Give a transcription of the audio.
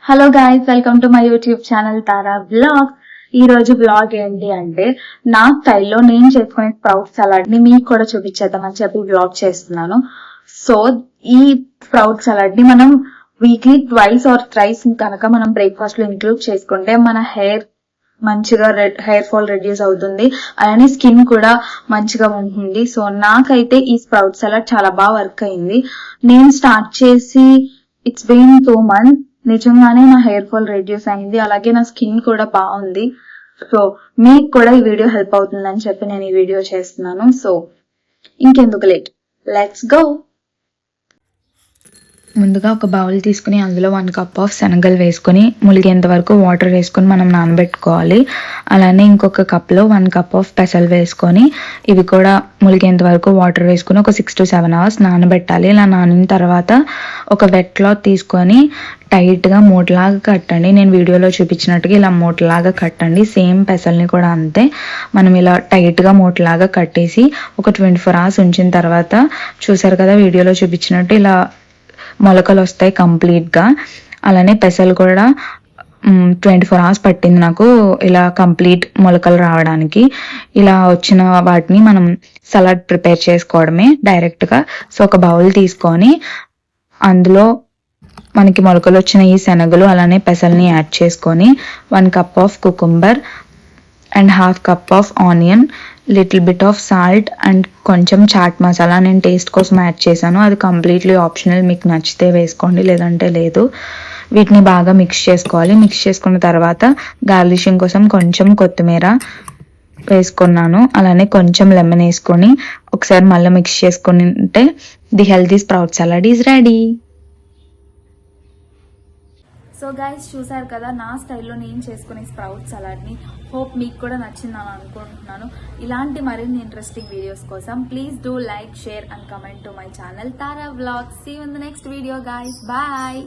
Hello guys, welcome to my YouTube channel Tara blog. ఈ రోజు blog ఏంటి అంటే నా స్టైల్లో నేను చేసుకునే స్ప్రౌట్ సలాడ్ ని మీకు కూడా చూపించేద్దామని చెప్పి బ్లాగ్ చేస్తున్నాను. సో ఈ స్ప్రౌట్ సలాడ్ ని మనం వీక్లీ ట్వైస్ ఆర్ థ్రైస్ కనుక మనం బ్రేక్ఫాస్ట్ లో ఇంక్లూడ్ చేసుకుంటే మన హెయిర్ మంచిగా హెయిర్ ఫాల్ రెడ్యూస్ అవుతుంది, అలానే స్కిన్ కూడా మంచిగా ఉంటుంది. సో నాకైతే ఈ స్ప్రౌట్ సలాడ్ చాలా బాగా వర్క్ అయింది. నేను స్టార్ట్ చేసి ఇట్స్ బీన్ 2 months. నిజంగానే నా హెయిర్ ఫాల్ రెడ్యూస్ అయింది, అలాగే నా స్కిన్ కూడా బాగుంది. సో మీకు కూడా ఈ వీడియో హెల్ప్ అవుతుందని చెప్పి నేను ఈ వీడియో చేస్తున్నాను. సో ఇంకెందుకు లేట్, లెట్స్ గో. ముందుగా ఒక బౌల్ తీసుకుని అందులో 1 cup ఆఫ్ శనగలు వేసుకొని ములిగేంత వరకు వాటర్ వేసుకొని మనం నానబెట్టుకోవాలి. అలానే ఇంకొక కప్లో 1 cup ఆఫ్ పెసలు వేసుకొని ఇవి కూడా ములిగేంత వరకు వాటర్ వేసుకొని ఒక 6 to 7 hours నానబెట్టాలి. ఇలా నానిన తర్వాత ఒక వెట్ క్లాత్ తీసుకొని టైట్గా మూటలాగా కట్టండి. నేను వీడియోలో చూపించినట్టుగా ఇలా మూటలాగా కట్టండి. సేమ్ పెసల్ని కూడా అంతే మనం ఇలా టైట్గా మూటలాగా కట్టేసి ఒక 24 hours ఉంచిన తర్వాత చూసారు కదా వీడియోలో చూపించినట్టు ఇలా మొలకలు వస్తాయి కంప్లీట్గా. అలానే పెసలు కూడా 24 hours పట్టింది నాకు ఇలా కంప్లీట్ మొలకలు రావడానికి. ఇలా వచ్చిన వాటిని మనం సలాడ్ ప్రిపేర్ చేసుకోవడమే డైరెక్ట్గా. సో ఒక బౌల్ తీసుకొని అందులో మనకి మొలకలు వచ్చిన ఈ శనగలు అలానే పెసల్ని యాడ్ చేసుకొని 1 cup of cucumber and 1/2 cup of onion, little bit of salt and కొంచెం చాట్ మసాలా నేను టేస్ట్ కోసం యాడ్ చేశాను. అది కంప్లీట్లీ ఆప్షనల్, మీకు నచ్చితే వేసుకోండి లేదంటే లేదు. వీటిని బాగా మిక్స్ చేసుకోవాలి. మిక్స్ చేసుకున్న తర్వాత గార్లిషింగ్ కోసం కొంచెం కొత్తిమీర వేసుకున్నాను. అలానే కొంచెం లెమన్ వేసుకొని ఒకసారి మళ్ళీ మిక్స్ చేసుకుంటే the healthy sprout salad is ready. So guys చూసారు కదా నా స్టైల్లో నేను చేసుకునే స్ప్రౌట్ సలాడ్ని. హోప్ మీకు కూడా నచ్చిందని అనుకుంటున్నాను. ఇలాంటి మరిన్ని ఇంట్రెస్టింగ్ వీడియోస్ కోసం please do like, share and comment to my channel Tara vlogs. See you in the next video guys. Bye.